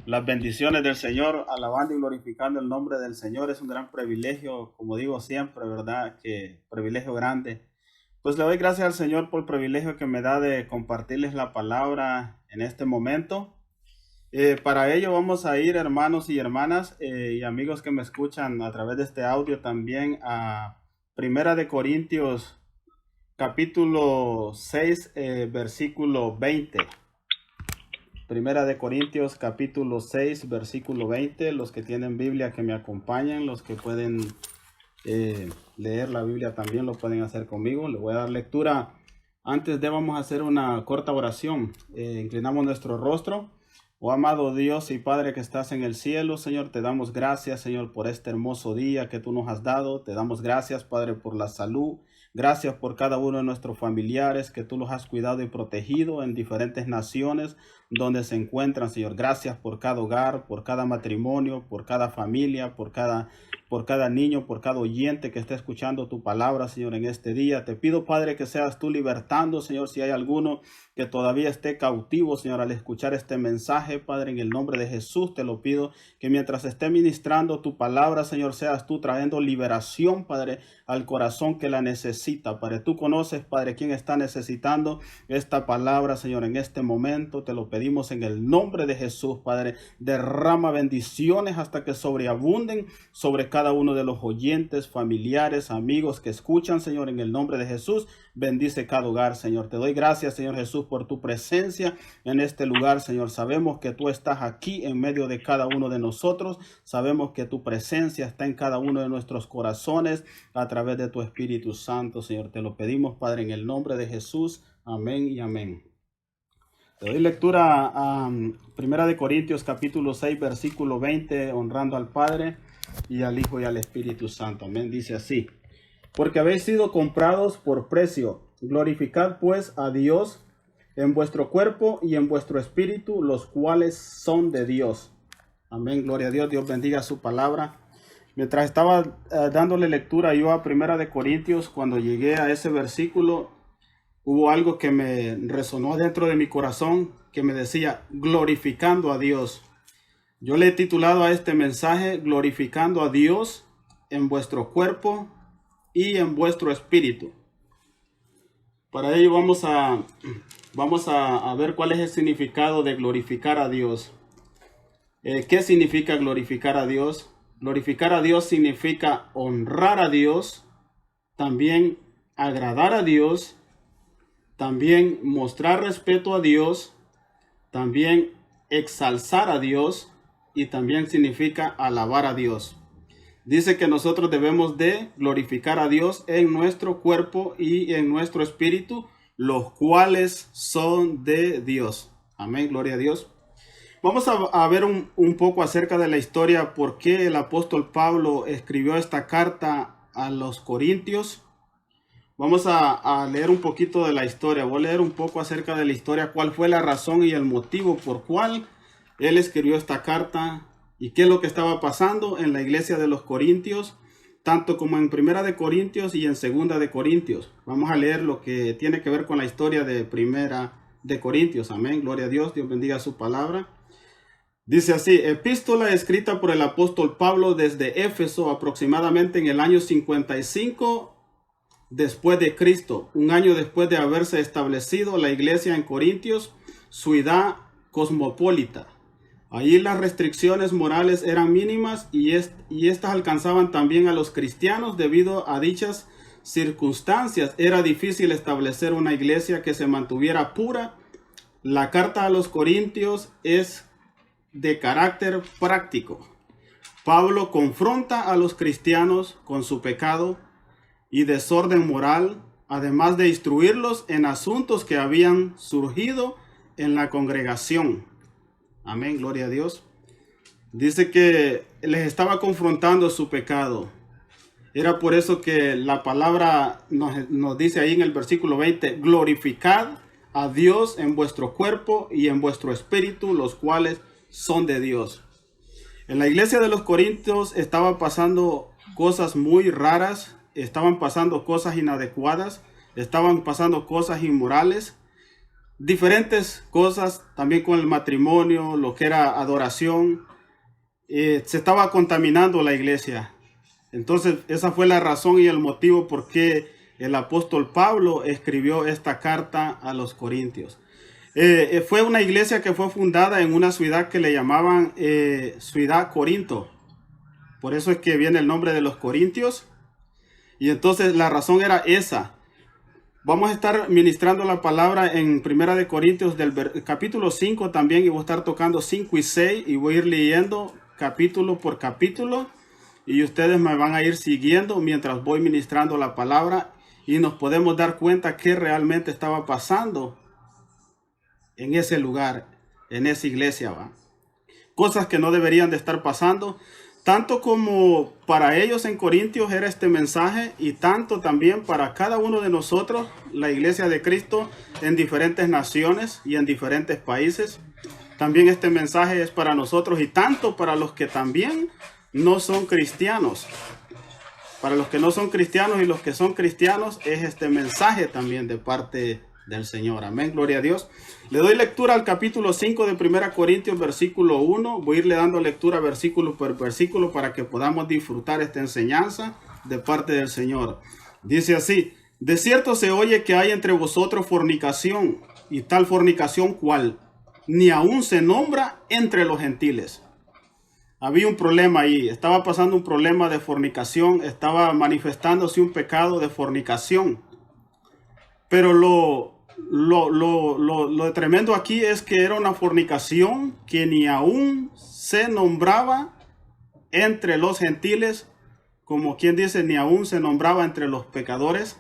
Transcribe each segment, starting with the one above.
Las bendiciones del Señor, alabando y glorificando el nombre del Señor, es un gran privilegio, como digo siempre, ¿verdad? Que privilegio grande. Pues le doy gracias al Señor por el privilegio que me da de compartirles la palabra en este momento. Para ello vamos a ir, hermanos y hermanas, y amigos que me escuchan a través de este audio también, a Primera de Corintios, capítulo 6, versículo 20. Primera de Corintios capítulo 6 versículo 20. Los que tienen Biblia que me acompañan, los que pueden leer la Biblia también lo pueden hacer conmigo. Le voy a dar lectura. Antes de vamos a hacer una corta oración. Inclinamos nuestro rostro. Oh amado Dios y Padre que estás en el cielo, Señor, te damos gracias, Señor, por este hermoso día que tú nos has dado. Te damos gracias, Padre, por la salud. Gracias por cada uno de nuestros familiares que tú los has cuidado y protegido en diferentes naciones donde se encuentran, Señor. Gracias por cada hogar, por cada matrimonio, por cada familia, por cada niño, por cada oyente que esté escuchando tu palabra, Señor, en este día. Te pido, Padre, que seas tú libertando, Señor, si hay alguno que todavía esté cautivo, Señor, al escuchar este mensaje, Padre, en el nombre de Jesús te lo pido, que mientras esté ministrando tu palabra, Señor, seas tú trayendo liberación, Padre, al corazón que la necesita, Padre. Tú conoces, Padre, quién está necesitando esta palabra, Señor, en este momento. Te lo pedimos en el nombre de Jesús, Padre. Derrama bendiciones hasta que sobreabunden sobre cada uno de los oyentes, familiares, amigos que escuchan, Señor, en el nombre de Jesús. Bendice cada hogar, Señor. Te doy gracias, Señor Jesús, por tu presencia en este lugar, Señor. Sabemos que tú estás aquí en medio de cada uno de nosotros. Sabemos que tu presencia está en cada uno de nuestros corazones a través de tu Espíritu Santo, Señor. Te lo pedimos, Padre, en el nombre de Jesús. Amén y amén. Te doy lectura a Primera de Corintios capítulo 6 versículo 20, honrando al Padre y al Hijo y al Espíritu Santo. Amén. Dice así: porque habéis sido comprados por precio. Glorificad pues a Dios en vuestro cuerpo y en vuestro espíritu, los cuales son de Dios. Amén. Gloria a Dios. Dios bendiga su palabra. Mientras estaba dándole lectura yo a Primera de Corintios, cuando llegué a ese versículo, hubo algo que me resonó dentro de mi corazón, que me decía, glorificando a Dios. Yo le he titulado a este mensaje, glorificando a Dios en vuestro cuerpo y en vuestro espíritu. Para ello vamos a ver cuál es el significado de glorificar a Dios. ¿Qué significa glorificar a Dios? Glorificar a Dios significa honrar a Dios, también agradar a Dios, también mostrar respeto a Dios, también exalzar a Dios y también significa alabar a Dios. Dice que nosotros debemos de glorificar a Dios en nuestro cuerpo y en nuestro espíritu, los cuales son de Dios. Amén, gloria a Dios. Vamos a ver un poco acerca de la historia, por qué el apóstol Pablo escribió esta carta a los Corintios. Vamos a leer un poquito de la historia. Voy a leer un poco acerca de la historia, cuál fue la razón y el motivo por cual él escribió esta carta y qué es lo que estaba pasando en la iglesia de los Corintios, tanto como en Primera de Corintios y en Segunda de Corintios. Vamos a leer lo que tiene que ver con la historia de Primera de Corintios. Amén, gloria a Dios, Dios bendiga su palabra. Dice así: epístola escrita por el apóstol Pablo desde Éfeso aproximadamente en el año 55 después de Cristo, un año después de haberse establecido la iglesia en Corintios, ciudad cosmopolita. Allí las restricciones morales eran mínimas y estas alcanzaban también a los cristianos. Debido a dichas circunstancias era difícil establecer una iglesia que se mantuviera pura. La carta a los Corintios es de carácter práctico. Pablo confronta a los cristianos con su pecado y desorden moral, además de instruirlos en asuntos que habían surgido en la congregación. Amén, gloria a Dios. Dice que les estaba confrontando su pecado. Era por eso que la palabra nos dice ahí en el versículo 20, glorificad a Dios en vuestro cuerpo y en vuestro espíritu, los cuales son de Dios. En la iglesia de los Corintios estaban pasando cosas muy raras, estaban pasando cosas inadecuadas, estaban pasando cosas inmorales. diferentes cosas, también con el matrimonio, lo que era adoración. Se estaba contaminando la iglesia. Entonces esa fue la razón y el motivo por qué el apóstol Pablo escribió esta carta a los Corintios. Fue una iglesia que fue fundada en una ciudad que le llamaban Ciudad Corinto. Por eso es que viene el nombre de los Corintios. Y entonces la razón era esa. Vamos a estar ministrando la palabra en Primera de Corintios del capítulo 5 también, y voy a estar tocando 5 y 6 y voy a ir leyendo capítulo por capítulo, y ustedes me van a ir siguiendo mientras voy ministrando la palabra, y nos podemos dar cuenta qué realmente estaba pasando en ese lugar, en esa iglesia, ¿va? Cosas que no deberían de estar pasando, tanto como para ellos en Corintios era este mensaje, y tanto también para cada uno de nosotros, la iglesia de Cristo, en diferentes naciones y en diferentes países. También este mensaje es para nosotros, y tanto para los que también no son cristianos. Para los que no son cristianos y los que son cristianos, es este mensaje también de parte del Señor. Amén, gloria a Dios. Le doy lectura al capítulo 5 de 1 Corintios, versículo 1. Voy a irle dando lectura versículo por versículo para que podamos disfrutar esta enseñanza de parte del Señor. Dice así: de cierto se oye que hay entre vosotros fornicación, y tal fornicación cual ni aún se nombra entre los gentiles. Había un problema ahí, estaba pasando un problema de fornicación, estaba manifestándose un pecado de fornicación. Pero lo tremendo aquí es que era una fornicación que ni aún se nombraba entre los gentiles, como quien dice, ni aún se nombraba entre los pecadores.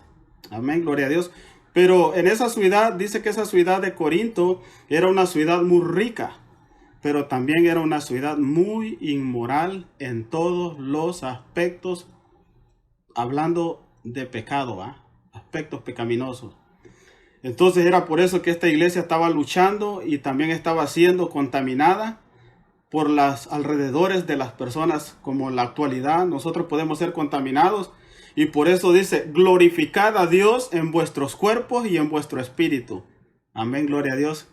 Amén, gloria a Dios. Pero en esa ciudad, dice que esa ciudad de Corinto era una ciudad muy rica, pero también era una ciudad muy inmoral en todos los aspectos, hablando de pecado, ¿va? Aspectos pecaminosos. Entonces era por eso que esta iglesia estaba luchando y también estaba siendo contaminada por los alrededores de las personas, como en la actualidad nosotros podemos ser contaminados. Y por eso dice: glorificad a Dios en vuestros cuerpos y en vuestro espíritu. Amén, gloria a Dios.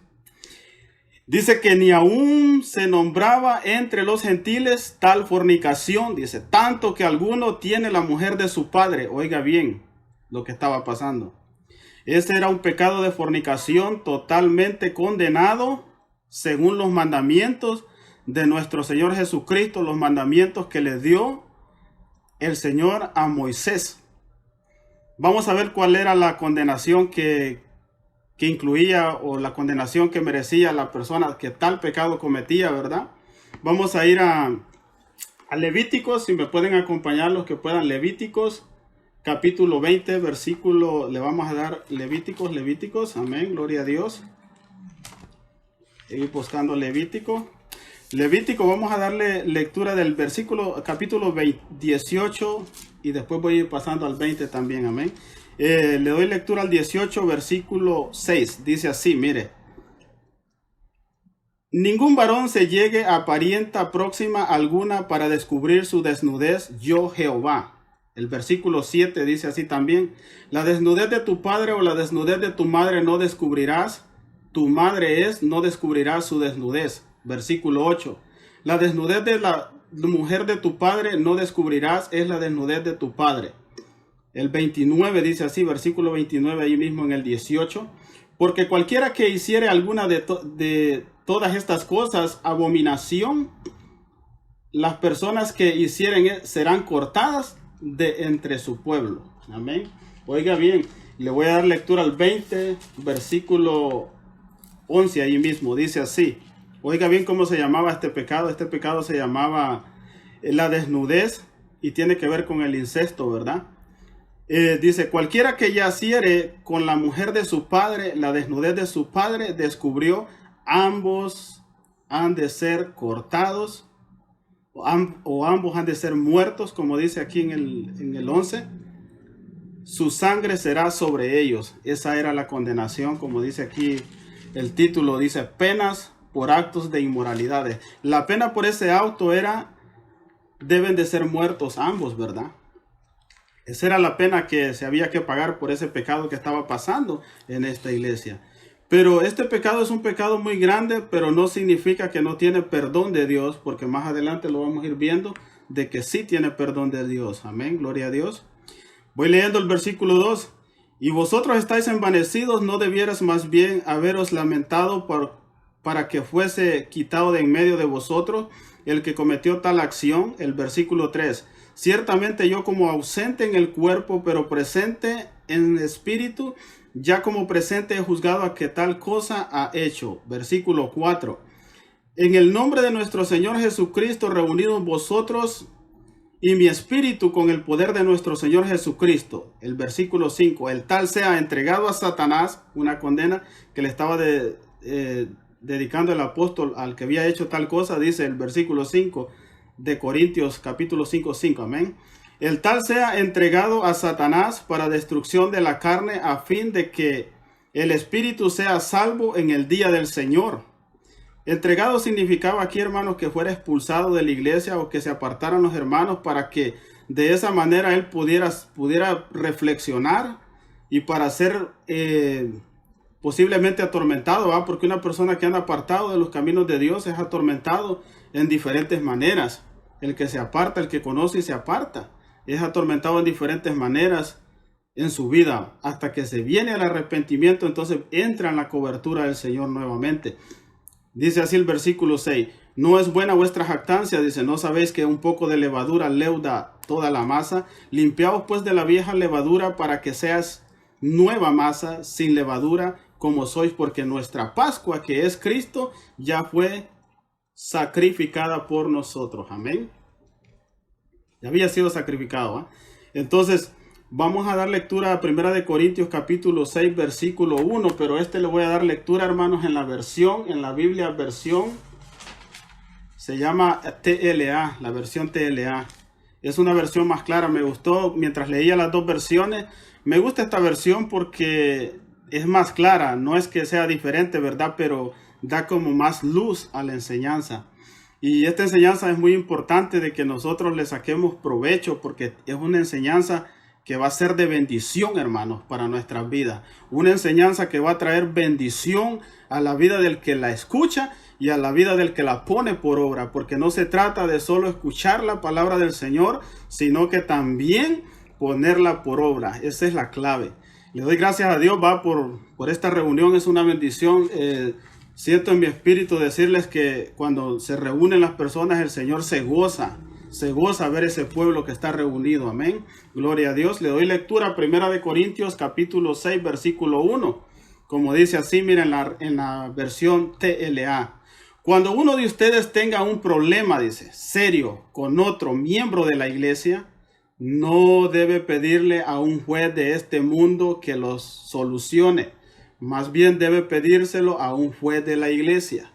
Dice que ni aún se nombraba entre los gentiles tal fornicación. Dice, tanto que alguno tiene la mujer de su padre. Oiga bien lo que estaba pasando. Ese era un pecado de fornicación totalmente condenado según los mandamientos de nuestro Señor Jesucristo, los mandamientos que le dio el Señor a Moisés. Vamos a ver cuál era la condenación que incluía, o la condenación que merecía la persona que tal pecado cometía, ¿verdad? Vamos a ir a Levíticos, si me pueden acompañar los que puedan. Levíticos capítulo 20, versículo, le vamos a dar Levíticos, amén, gloria a Dios. Ir buscando Levítico, vamos a darle lectura del versículo, capítulo 18, y después voy a ir pasando al 20 también, amén. Le doy lectura al 18, versículo 6, dice así, mire. Ningún varón se llegue a parienta próxima alguna para descubrir su desnudez, yo Jehová. El versículo 7 dice así también: la desnudez de tu padre o la desnudez de tu madre no descubrirás, tu madre es, no descubrirás su desnudez. Versículo 8: la desnudez de la mujer de tu padre no descubrirás, es la desnudez de tu padre. El 29 dice así, versículo 29, ahí mismo en el 18: porque cualquiera que hiciere alguna de todas estas cosas, abominación, las personas que hicieren serán cortadas de entre su pueblo. Amén. Oiga bien, le voy a dar lectura al 20, versículo 11, ahí mismo, dice así. Oiga bien cómo se llamaba este pecado. Este pecado se llamaba la desnudez, y tiene que ver con el incesto, ¿verdad? Dice, cualquiera que yaciere con la mujer de su padre, la desnudez de su padre descubrió, ambos han de ser cortados, o ambos han de ser muertos, como dice aquí en el 11. Su sangre será sobre ellos. Esa era la condenación, como dice aquí el título, dice penas por actos de inmoralidades. La pena por ese acto era, deben de ser muertos ambos, ¿verdad? Esa era la pena que se había que pagar por ese pecado que estaba pasando en esta iglesia. Pero este pecado es un pecado muy grande, pero no significa que no tiene perdón de Dios, porque más adelante lo vamos a ir viendo de que sí tiene perdón de Dios. Amén, gloria a Dios. Voy leyendo el versículo 2. Y vosotros estáis envanecidos, ¿no debieras más bien haberos lamentado para que fuese quitado de en medio de vosotros el que cometió tal acción? El versículo 3. Ciertamente yo como ausente en el cuerpo, pero presente en espíritu, ya como presente he juzgado a que tal cosa ha hecho. Versículo 4. En el nombre de nuestro Señor Jesucristo, reunidos vosotros y mi espíritu con el poder de nuestro Señor Jesucristo. El versículo 5. El tal sea entregado a Satanás, una condena que le estaba dedicando el apóstol al que había hecho tal cosa, dice el versículo 5 de Corintios capítulo 5:5. Amén. El tal sea entregado a Satanás para destrucción de la carne, a fin de que el espíritu sea salvo en el día del Señor. Entregado significaba aquí, hermanos, que fuera expulsado de la iglesia o que se apartaran los hermanos para que de esa manera él pudiera reflexionar y para ser posiblemente atormentado, ¿va? Porque una persona que anda apartado de los caminos de Dios es atormentado en diferentes maneras. El que se aparta, el que conoce y se aparta, es atormentado en diferentes maneras en su vida, hasta que se viene al arrepentimiento, entonces entra en la cobertura del Señor nuevamente. Dice así el versículo 6, no es buena vuestra jactancia, dice, no sabéis que un poco de levadura leuda toda la masa, limpiaos pues de la vieja levadura para que seas nueva masa, sin levadura, como sois, porque nuestra Pascua, que es Cristo, ya fue sacrificada por nosotros. Amén. Ya había sido sacrificado, ¿eh? Entonces, vamos a dar lectura a 1 Corintios capítulo 6, versículo 1, pero le voy a dar lectura, hermanos, en la Biblia versión, se llama TLA, la versión TLA. Es una versión más clara, me gustó, mientras leía las dos versiones, me gusta esta versión porque es más clara, no es que sea diferente, ¿verdad? Pero da como más luz a la enseñanza. Y esta enseñanza es muy importante de que nosotros le saquemos provecho porque es una enseñanza que va a ser de bendición, hermanos, para nuestras vidas. Una enseñanza que va a traer bendición a la vida del que la escucha y a la vida del que la pone por obra, porque no se trata de solo escuchar la palabra del Señor, sino que también ponerla por obra. Esa es la clave. Le doy gracias a Dios, por esta reunión. Es una bendición. Siento en mi espíritu decirles que cuando se reúnen las personas, el Señor se goza ver ese pueblo que está reunido. Amén. Gloria a Dios. Le doy lectura a 1 Corintios capítulo 6, versículo 1. Como dice así, miren en la versión TLA. Cuando uno de ustedes tenga un problema, dice, serio, con otro miembro de la iglesia, no debe pedirle a un juez de este mundo que los solucione. Más bien debe pedírselo a un juez de la iglesia.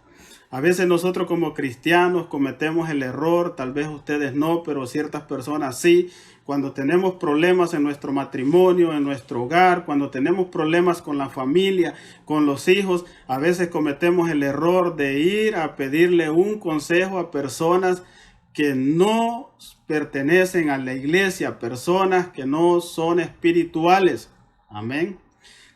A veces nosotros como cristianos cometemos el error, tal vez ustedes no, pero ciertas personas sí. Cuando tenemos problemas en nuestro matrimonio, en nuestro hogar, cuando tenemos problemas con la familia, con los hijos, a veces cometemos el error de ir a pedirle un consejo a personas que no pertenecen a la iglesia, personas que no son espirituales. Amén.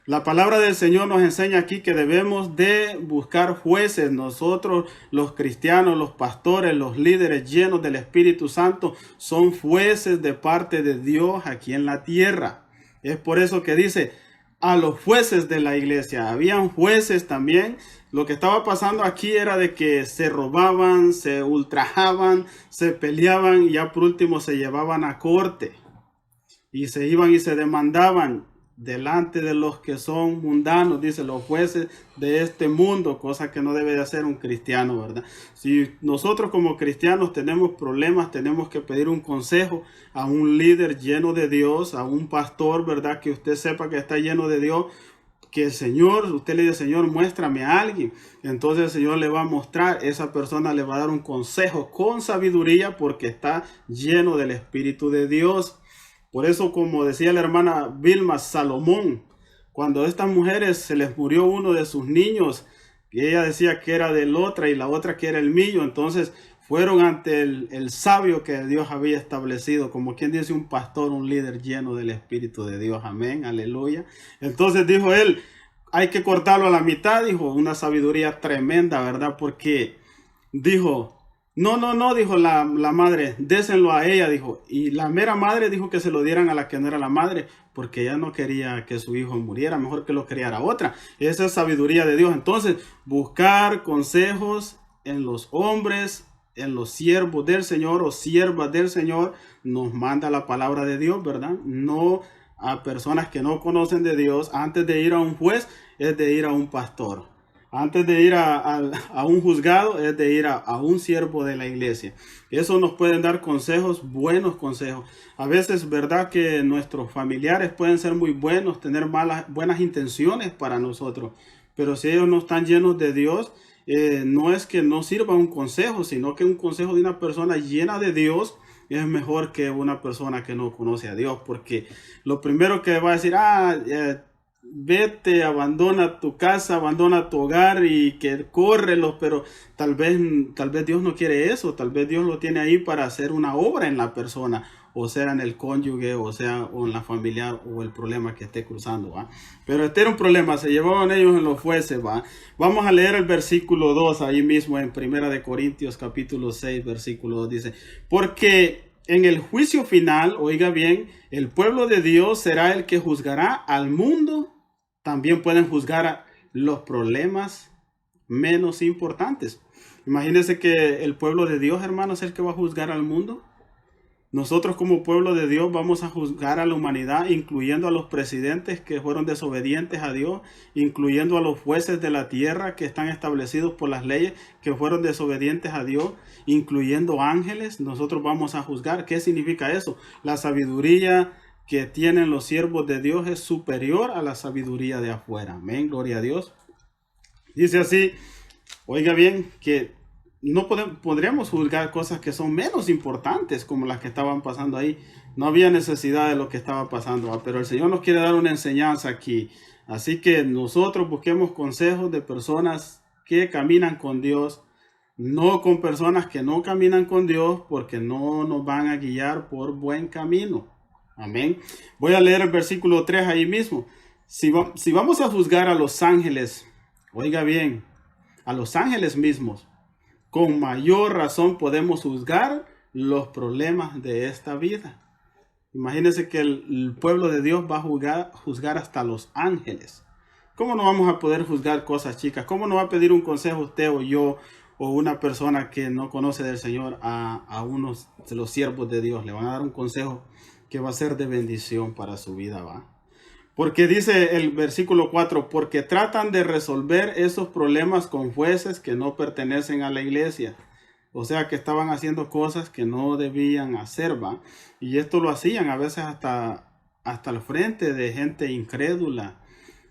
La palabra del Señor nos enseña aquí que debemos de buscar jueces. Nosotros, los cristianos, los pastores, los líderes llenos del Espíritu Santo, son jueces de parte de Dios aquí en la tierra. Es por eso que dice a los jueces de la iglesia. Habían jueces también. Lo que estaba pasando aquí era de que se robaban, se ultrajaban, se peleaban y ya por último se llevaban a corte. Y se iban y se demandaban delante de los que son mundanos, dice, los jueces de este mundo, cosa que no debe de hacer un cristiano, ¿verdad? Si nosotros como cristianos tenemos problemas, tenemos que pedir un consejo a un líder lleno de Dios, a un pastor, ¿verdad? Que usted sepa que está lleno de Dios, que el Señor, usted le dice, Señor, muéstrame a alguien. Entonces el Señor le va a mostrar, esa persona le va a dar un consejo con sabiduría porque está lleno del Espíritu de Dios. Por eso, como decía la hermana Vilma, Salomón, cuando a estas mujeres se les murió uno de sus niños, que ella decía que era de la otra y la otra que era el mío, entonces fueron ante el sabio que Dios había establecido, como quien dice un pastor, un líder lleno del Espíritu de Dios. Amén, aleluya. Entonces dijo él, hay que cortarlo a la mitad, dijo, una sabiduría tremenda, ¿verdad? Porque dijo, no, dijo la madre, désenlo a ella, dijo. Y la mera madre dijo que se lo dieran a la que no era la madre, porque ella no quería que su hijo muriera, mejor que lo criara otra. Esa es sabiduría de Dios. Entonces, buscar consejos en los hombres, en los siervos del Señor o siervas del Señor, nos manda la palabra de Dios, ¿verdad? No a personas que no conocen de Dios. Antes de ir a un juez, es de ir a un pastor. Antes de ir a un juzgado, es de ir a un siervo de la iglesia. Eso nos pueden dar consejos, buenos consejos. A veces, verdad que nuestros familiares pueden ser muy buenos, tener buenas intenciones para nosotros. Pero si ellos no están llenos de Dios, no es que no sirva un consejo, sino que un consejo de una persona llena de Dios es mejor que una persona que no conoce a Dios. Porque lo primero que va a decir, vete, abandona tu casa, abandona tu hogar y que córrelo, pero tal vez Dios no quiere eso, tal vez Dios lo tiene ahí para hacer una obra en la persona, o sea en el cónyuge, o sea o en la familiar o el problema que esté cruzando, ¿va? Pero este era un problema, se llevaban ellos en los jueces, ¿va? Vamos a leer el versículo 2 ahí mismo en 1 Corintios capítulo 6, versículo 2, dice, porque en el juicio final, oiga bien, el pueblo de Dios será el que juzgará al mundo. También pueden juzgar los problemas menos importantes. Imagínense que el pueblo de Dios, hermanos, es el que va a juzgar al mundo. Nosotros como pueblo de Dios vamos a juzgar a la humanidad, incluyendo a los presidentes que fueron desobedientes a Dios, incluyendo a los jueces de la tierra que están establecidos por las leyes que fueron desobedientes a Dios, incluyendo ángeles. Nosotros vamos a juzgar. ¿Qué significa eso? La sabiduría que tienen los siervos de Dios es superior a la sabiduría de afuera. Amén, gloria a Dios. Dice así, oiga bien, que no podríamos juzgar cosas que son menos importantes como las que estaban pasando ahí. No había necesidad de lo que estaba pasando, pero el Señor nos quiere dar una enseñanza aquí. Así que nosotros busquemos consejos de personas que caminan con Dios, no con personas que no caminan con Dios, porque no nos van a guiar por buen camino. Amén. Voy a leer el versículo 3 ahí mismo. Si vamos a juzgar a los ángeles, oiga bien, a los ángeles mismos, con mayor razón podemos juzgar los problemas de esta vida. Imagínense que el pueblo de Dios va a juzgar hasta los ángeles. ¿Cómo no vamos a poder juzgar cosas, chicas? ¿Cómo no va a pedir un consejo usted o yo o una persona que no conoce del Señor a unos de los siervos de Dios? Le van a dar un consejo que va a ser de bendición para su vida, ¿va? Porque dice el versículo 4, porque tratan de resolver esos problemas con jueces que no pertenecen a la iglesia. O sea que estaban haciendo cosas que no debían hacer, ¿va? Y esto lo hacían a veces hasta el frente de gente incrédula,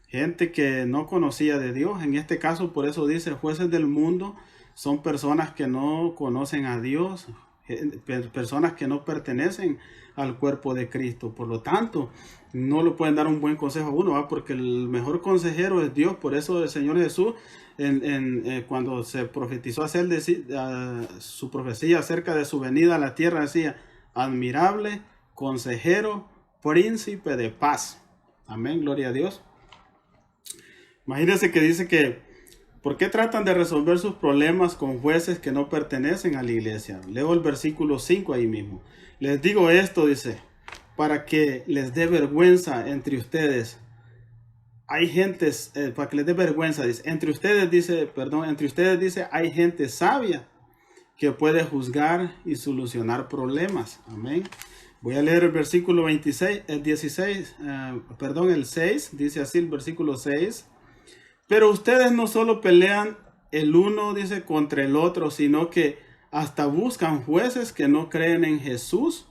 gente que no conocía de Dios. En este caso, por eso dice, jueces del mundo son personas que no conocen a Dios, personas que no pertenecen al cuerpo de Cristo. Por lo tanto, no le pueden dar un buen consejo a uno, ¿va? Porque el mejor consejero es Dios. Por eso el Señor Jesús, cuando se profetizó su profecía acerca de su venida a la tierra, decía, admirable, consejero, príncipe de paz. Amén, gloria a Dios. Imagínense que dice que ¿por qué tratan de resolver sus problemas con jueces que no pertenecen a la iglesia? Leo el versículo 5 ahí mismo. Les digo esto, dice, para que les dé vergüenza entre ustedes. Hay gentes, para que les dé vergüenza, dice, entre ustedes dice, hay gente sabia que puede juzgar y solucionar problemas. Amén. Voy a leer el versículo 26, el 6, dice así el versículo 6. Pero ustedes no solo pelean el uno, dice, contra el otro, sino que hasta buscan jueces que no creen en Jesús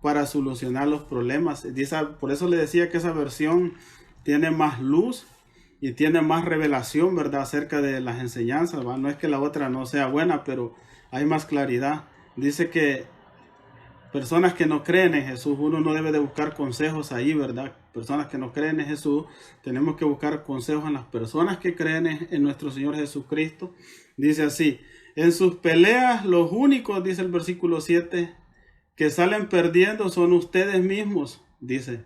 para solucionar los problemas. Por eso le decía que esa versión tiene más luz y tiene más revelación, ¿verdad?, acerca de las enseñanzas, ¿va? No es que la otra no sea buena, pero hay más claridad. Dice que personas que no creen en Jesús, uno no debe de buscar consejos ahí, ¿verdad? Personas que no creen en Jesús, tenemos que buscar consejos en las personas que creen en nuestro Señor Jesucristo. Dice así, en sus peleas los únicos, dice el versículo 7, que salen perdiendo son ustedes mismos, dice.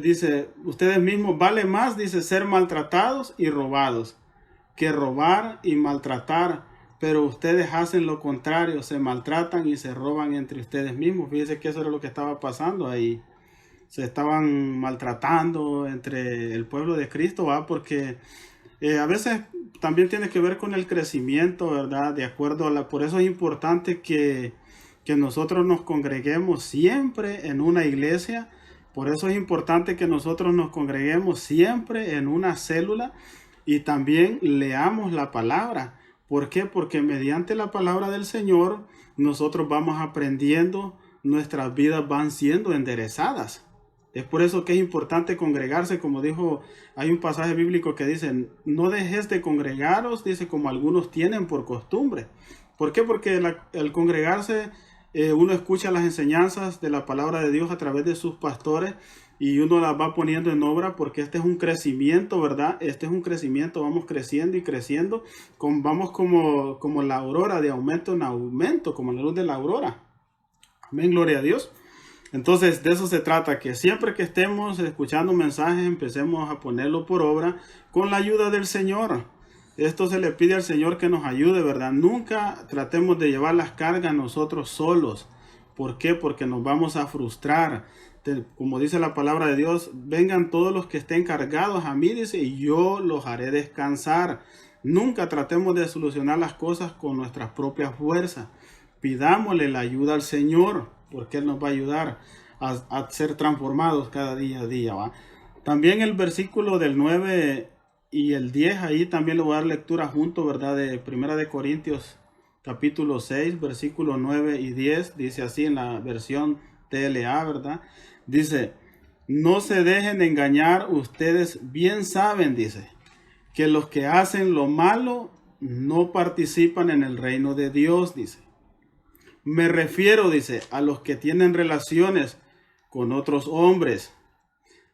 dice, ustedes mismos vale más, dice, ser maltratados y robados que robar y maltratar. Pero ustedes hacen lo contrario, se maltratan y se roban entre ustedes mismos. Fíjense que eso era lo que estaba pasando ahí. Se estaban maltratando entre el pueblo de Cristo, ¿va? Porque a veces también tiene que ver con el crecimiento, ¿verdad? De acuerdo por eso es importante que nosotros nos congreguemos siempre en una iglesia. Por eso es importante que nosotros nos congreguemos siempre en una célula y también leamos la palabra. ¿Por qué? Porque mediante la palabra del Señor nosotros vamos aprendiendo, nuestras vidas van siendo enderezadas. Es por eso que es importante congregarse, como dijo, hay un pasaje bíblico que dice, no dejes de congregaros, dice, como algunos tienen por costumbre. ¿Por qué? Porque el congregarse, uno escucha las enseñanzas de la palabra de Dios a través de sus pastores y uno las va poniendo en obra, porque este es un crecimiento, ¿verdad? Este es un crecimiento, vamos creciendo y creciendo, vamos como la aurora, de aumento en aumento, como la luz de la aurora. Amén, gloria a Dios. Entonces, de eso se trata, que siempre que estemos escuchando mensajes, empecemos a ponerlo por obra con la ayuda del Señor. Esto se le pide al Señor que nos ayude, ¿verdad? Nunca tratemos de llevar las cargas nosotros solos. ¿Por qué? Porque nos vamos a frustrar. Como dice la palabra de Dios, vengan todos los que estén cargados a mí, dice, y yo los haré descansar. Nunca tratemos de solucionar las cosas con nuestras propias fuerzas. Pidámosle la ayuda al Señor, porque Él nos va a ayudar a ser transformados cada día a día, ¿va? También el versículo del 9 y el 10, ahí también le voy a dar lectura junto, ¿verdad? De 1 de Corintios capítulo 6, versículo 9 y 10, dice así en la versión TLA, ¿verdad? Dice, no se dejen engañar, ustedes bien saben, dice, que los que hacen lo malo no participan en el reino de Dios, dice. Me refiero, dice, a los que tienen relaciones con otros hombres,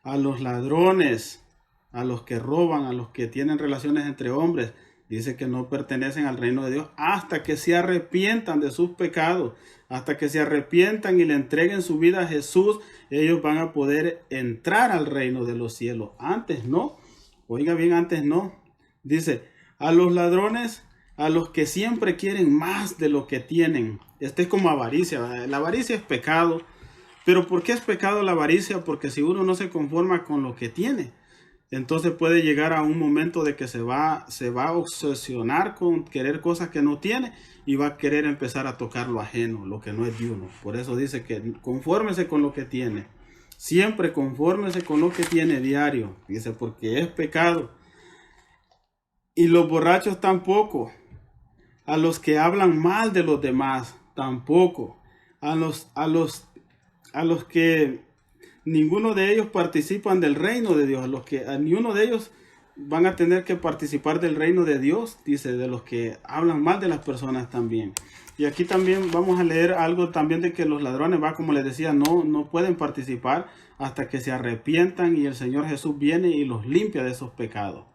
a los ladrones, a los que roban, a los que tienen relaciones entre hombres. Dice que no pertenecen al reino de Dios hasta que se arrepientan de sus pecados, hasta que se arrepientan y le entreguen su vida a Jesús. Ellos van a poder entrar al reino de los cielos. Antes no, oiga bien, antes no. Dice, a los ladrones, a los que siempre quieren más de lo que tienen. Este es como avaricia, ¿verdad? La avaricia es pecado. Pero ¿por qué es pecado la avaricia? Porque si uno no se conforma con lo que tiene, entonces puede llegar a un momento de que se va a obsesionar con querer cosas que no tiene y va a querer empezar a tocar lo ajeno, lo que no es de uno. Por eso dice que confórmese con lo que tiene. Siempre confórmese con lo que tiene diario. Dice, porque es pecado. Y los borrachos tampoco. A los que hablan mal de los demás tampoco. A los que ninguno de ellos participan del reino de Dios. Ni uno de ellos van a tener que participar del reino de Dios, dice, de los que hablan mal de las personas también. Y aquí también vamos a leer algo también de que los ladrones, va, como les decía, no pueden participar hasta que se arrepientan y el Señor Jesús viene y los limpia de esos pecados.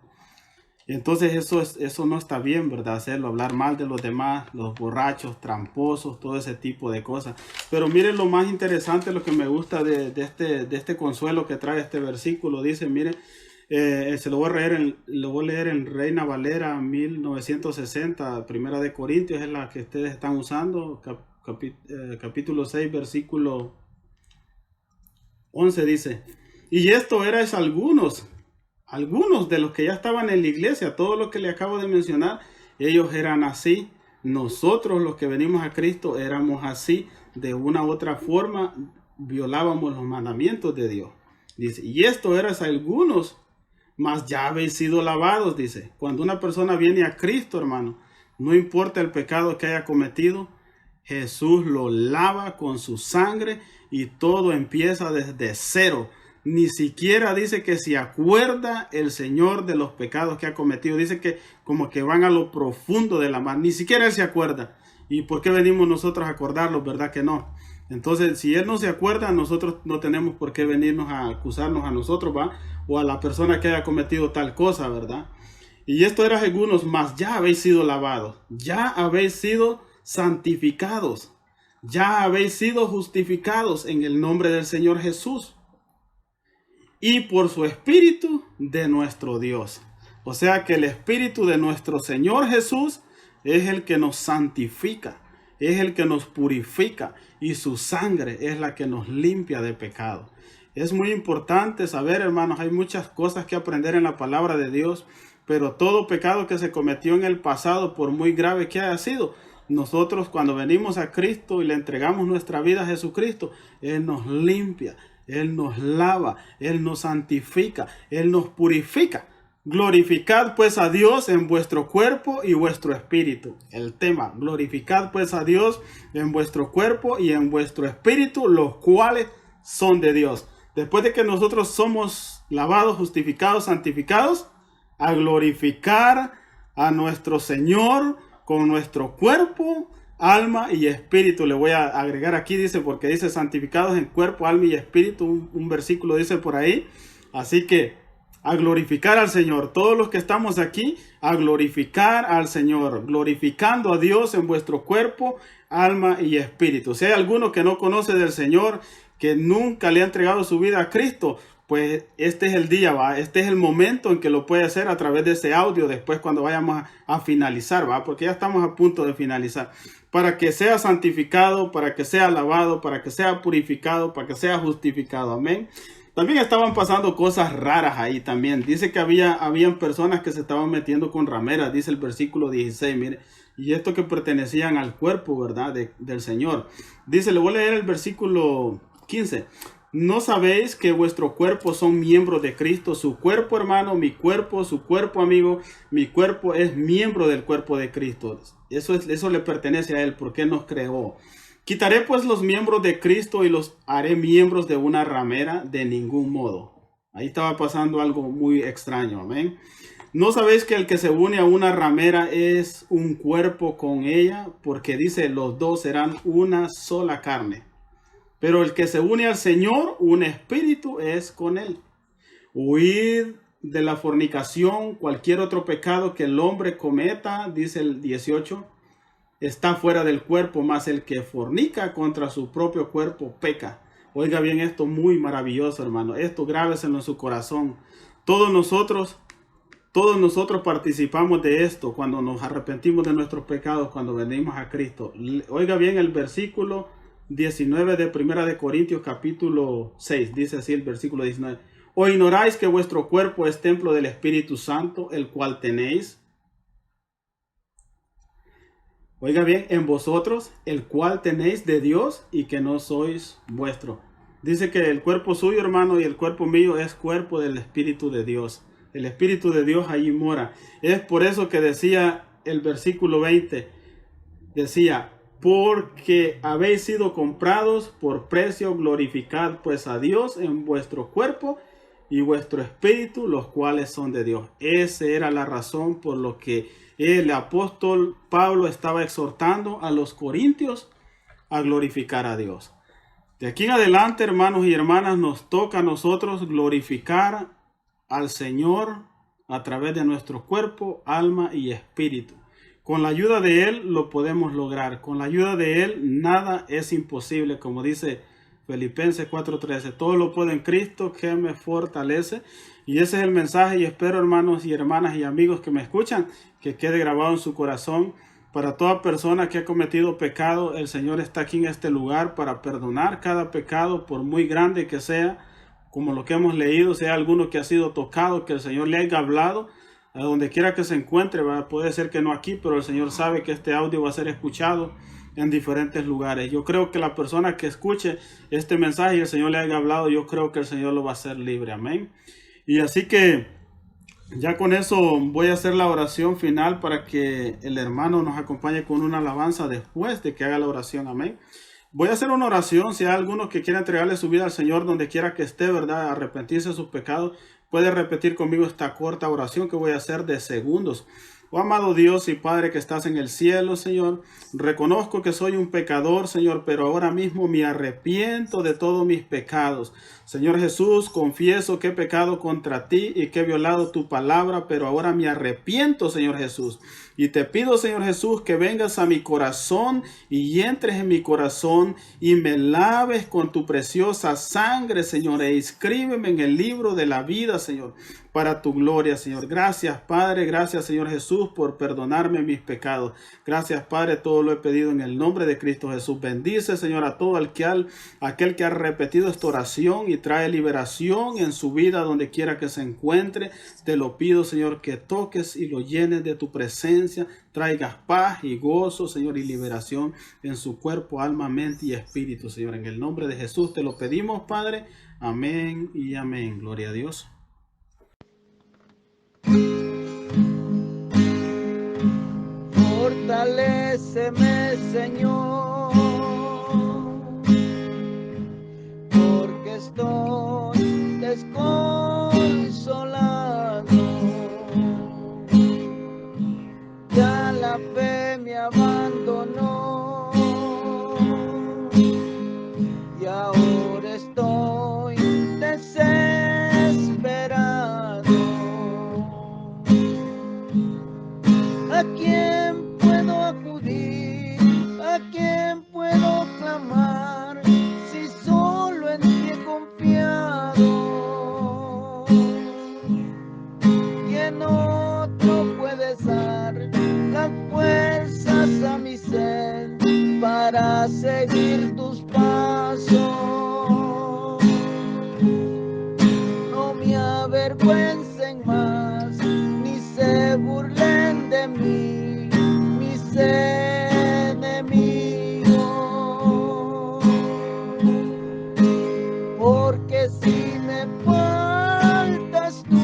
Entonces eso no está bien, ¿verdad? Hacerlo, hablar mal de los demás, los borrachos, tramposos, todo ese tipo de cosas. Pero miren lo más interesante, lo que me gusta de este consuelo que trae este versículo. Dice, miren, se lo voy a leer en Reina Valera 1960, 1 de Corintios, es la que ustedes están usando, capítulo 6, versículo 11 dice, y esto erais algunos de los que ya estaban en la iglesia, todo lo que le acabo de mencionar, ellos eran así. Nosotros los que venimos a Cristo éramos así, de una u otra forma violábamos los mandamientos de Dios. Dice, y esto eras algunos, mas ya habéis sido lavados, dice. Cuando una persona viene a Cristo, hermano, no importa el pecado que haya cometido, Jesús lo lava con su sangre y todo empieza desde cero. Ni siquiera dice que se acuerda el Señor de los pecados que ha cometido. Dice que como que van a lo profundo de la mar. Ni siquiera Él se acuerda. ¿Y por qué venimos nosotros a acordarlo? ¿Verdad que no? Entonces, si Él no se acuerda, nosotros no tenemos por qué venirnos a acusarnos a nosotros, ¿va? O a la persona que haya cometido tal cosa, ¿verdad? Y esto era algunos, mas ya habéis sido lavados. Ya habéis sido santificados. Ya habéis sido justificados en el nombre del Señor Jesús. y por su Espíritu de nuestro Dios. O sea que el Espíritu de nuestro Señor Jesús es el que nos santifica, es el que nos purifica, y su sangre es la que nos limpia de pecado. Es muy importante saber, hermanos, hay muchas cosas que aprender en la palabra de Dios, pero todo pecado que se cometió en el pasado, por muy grave que haya sido, nosotros cuando venimos a Cristo y le entregamos nuestra vida a Jesucristo, Él nos limpia, Él nos lava, Él nos santifica, Él nos purifica. Glorificad pues a Dios en vuestro cuerpo y vuestro espíritu. El tema, glorificad pues a Dios en vuestro cuerpo y en vuestro espíritu, los cuales son de Dios. Después de que nosotros somos lavados, justificados, santificados, a glorificar a nuestro Señor con nuestro cuerpo, alma y espíritu. Le voy a agregar aquí, dice, porque dice santificados en cuerpo, alma y espíritu. Un versículo dice por ahí. Así que a glorificar al Señor. Todos los que estamos aquí, a glorificar al Señor, glorificando a Dios en vuestro cuerpo, alma y espíritu. Si hay alguno que no conoce del Señor, que nunca le ha entregado su vida a Cristo, pues este es el día, ¿va? Este es el momento en que lo puede hacer a través de ese audio, después cuando vayamos a finalizar, ¿va? Porque ya estamos a punto de finalizar. Para que sea santificado, para que sea alabado, para que sea purificado, para que sea justificado. Amén. También estaban pasando cosas raras ahí también. Dice que habían personas que se estaban metiendo con rameras, dice el versículo 16, mire. Y esto que pertenecían al cuerpo, ¿verdad? Del Señor. Dice, le voy a leer el versículo 15. ¿No sabéis que vuestro cuerpo son miembros de Cristo? Su cuerpo, hermano, mi cuerpo, su cuerpo, amigo, mi cuerpo es miembro del cuerpo de Cristo. Eso le pertenece a Él, porque Él nos creó. Quitaré pues los miembros de Cristo y los haré miembros de una ramera, de ningún modo. Ahí estaba pasando algo muy extraño, amén. ¿No sabéis que el que se une a una ramera es un cuerpo con ella? Porque dice, los dos serán una sola carne. Pero el que se une al Señor, un espíritu es con él. Huid de la fornicación, cualquier otro pecado que el hombre cometa, dice el 18, está fuera del cuerpo, mas el que fornica contra su propio cuerpo peca. Oiga bien esto, muy maravilloso, hermano. Esto grábeselo en su corazón. Todos nosotros participamos de esto cuando nos arrepentimos de nuestros pecados, cuando venimos a Cristo. Oiga bien el versículo 19 de Primera de Corintios capítulo 6. Dice así el versículo 19. ¿O ignoráis que vuestro cuerpo es templo del Espíritu Santo, el cual tenéis? Oiga bien, en vosotros, el cual tenéis de Dios y que no sois vuestro. Dice que el cuerpo suyo, hermano, y el cuerpo mío es cuerpo del Espíritu de Dios. El Espíritu de Dios allí mora. Es por eso que decía el versículo 20, decía, porque habéis sido comprados por precio, glorificad pues a Dios en vuestro cuerpo y vuestro espíritu, los cuales son de Dios. Esa era la razón por lo que el apóstol Pablo estaba exhortando a los corintios a glorificar a Dios. De aquí en adelante, hermanos y hermanas, nos toca a nosotros glorificar al Señor a través de nuestro cuerpo, alma y espíritu. Con la ayuda de Él lo podemos lograr. Con la ayuda de Él nada es imposible, como dice Filipenses 4:13. Todo lo puedo en Cristo que me fortalece. Y ese es el mensaje, y espero, hermanos y hermanas y amigos que me escuchan, que quede grabado en su corazón. Para toda persona que ha cometido pecado, el Señor está aquí en este lugar para perdonar cada pecado, por muy grande que sea, como lo que hemos leído, sea alguno que ha sido tocado, que el Señor le haya hablado, a donde quiera que se encuentre, puede ser que no aquí, pero el Señor sabe que este audio va a ser escuchado en diferentes lugares. Yo creo que la persona que escuche este mensaje y el Señor le haya hablado, yo creo que el Señor lo va a hacer libre, amén. Y así que ya con eso voy a hacer la oración final para que el hermano nos acompañe con una alabanza después de que haga la oración, amén. Voy a hacer una oración. Si hay alguno que quiera entregarle su vida al Señor donde quiera que esté, ¿verdad? Arrepentirse de sus pecados, puede repetir conmigo esta corta oración que voy a hacer de segundos. Oh amado Dios y Padre que estás en el cielo, Señor, reconozco que soy un pecador, Señor, pero ahora mismo me arrepiento de todos mis pecados. Señor Jesús, confieso que he pecado contra ti y que he violado tu palabra, pero ahora me arrepiento, Señor Jesús. Y te pido, Señor Jesús, que vengas a mi corazón y entres en mi corazón y me laves con tu preciosa sangre, Señor, e inscríbeme en el libro de la vida, Señor, para tu gloria, Señor. Gracias, Padre, gracias, Señor Jesús, por perdonarme mis pecados. Gracias, Padre, todo lo he pedido en el nombre de Cristo Jesús. Bendice, Señor, a todo aquel que ha repetido esta oración y trae liberación en su vida donde quiera que se encuentre. Te lo pido, Señor, que toques y lo llenes de tu presencia, traigas paz y gozo, Señor, y liberación en su cuerpo, alma, mente y espíritu, Señor. En el nombre de Jesús te lo pedimos, Padre. Amén y amén. Gloria a Dios. Fortaléceme, Señor, porque estoy desconsolado. Ya la fe me abandonó y ahora estoy desesperado. ¿A quién puedo acudir? ¿A quién puedo clamar? Si solo en ti he confiado. ¿Quién otro puede dar las fuerzas a mi ser para seguir tus pasos? No me avergüencen más, ni se burlen de mí, mis enemigos, porque si me faltas tú,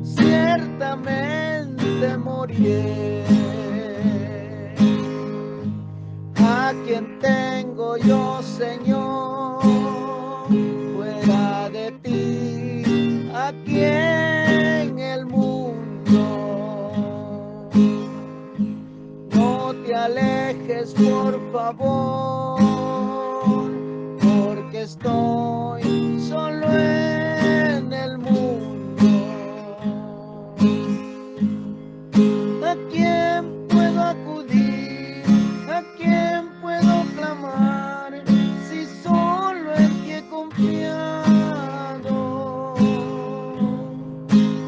ciertamente moriré. ¿A quién tengo yo, Señor, fuera de ti? Aquí en el mundo. No te alejes, por favor, porque estoy solo en el mundo. ¿A quién puedo acudir? ¿A quién puedo clamar? Si solo en ti he confiado.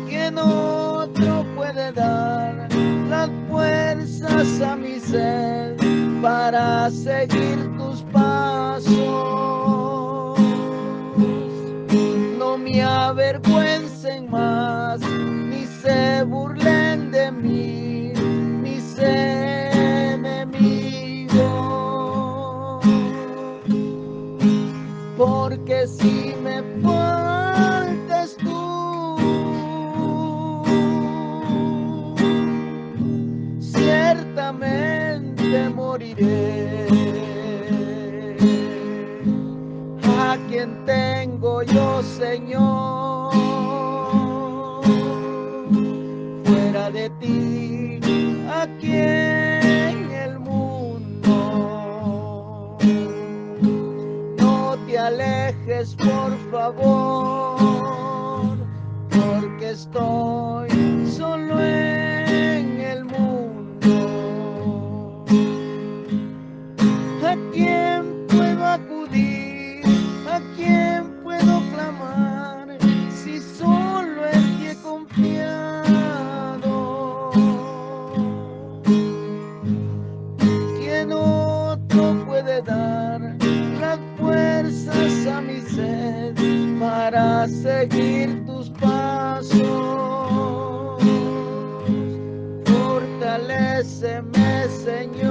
¿Quién otro puede dar las fuerzas a mi ser para seguir tus pasos? No me avergüencen más, ni se burlen de mí, mis enemigos, porque si me faltas tú, ciertamente moriré. ¿A quién tengo yo, Señor, fuera de ti? Aquí en el mundo. No te alejes, por favor, porque estoy solo en el mundo. ¿A quién puedo acudir? ¿A quién puedo clamar? Si solo en ti he confiado. ¿Quién otro puede dar las fuerzas a mi ser para seguir tus pasos? Fortaléceme, Señor.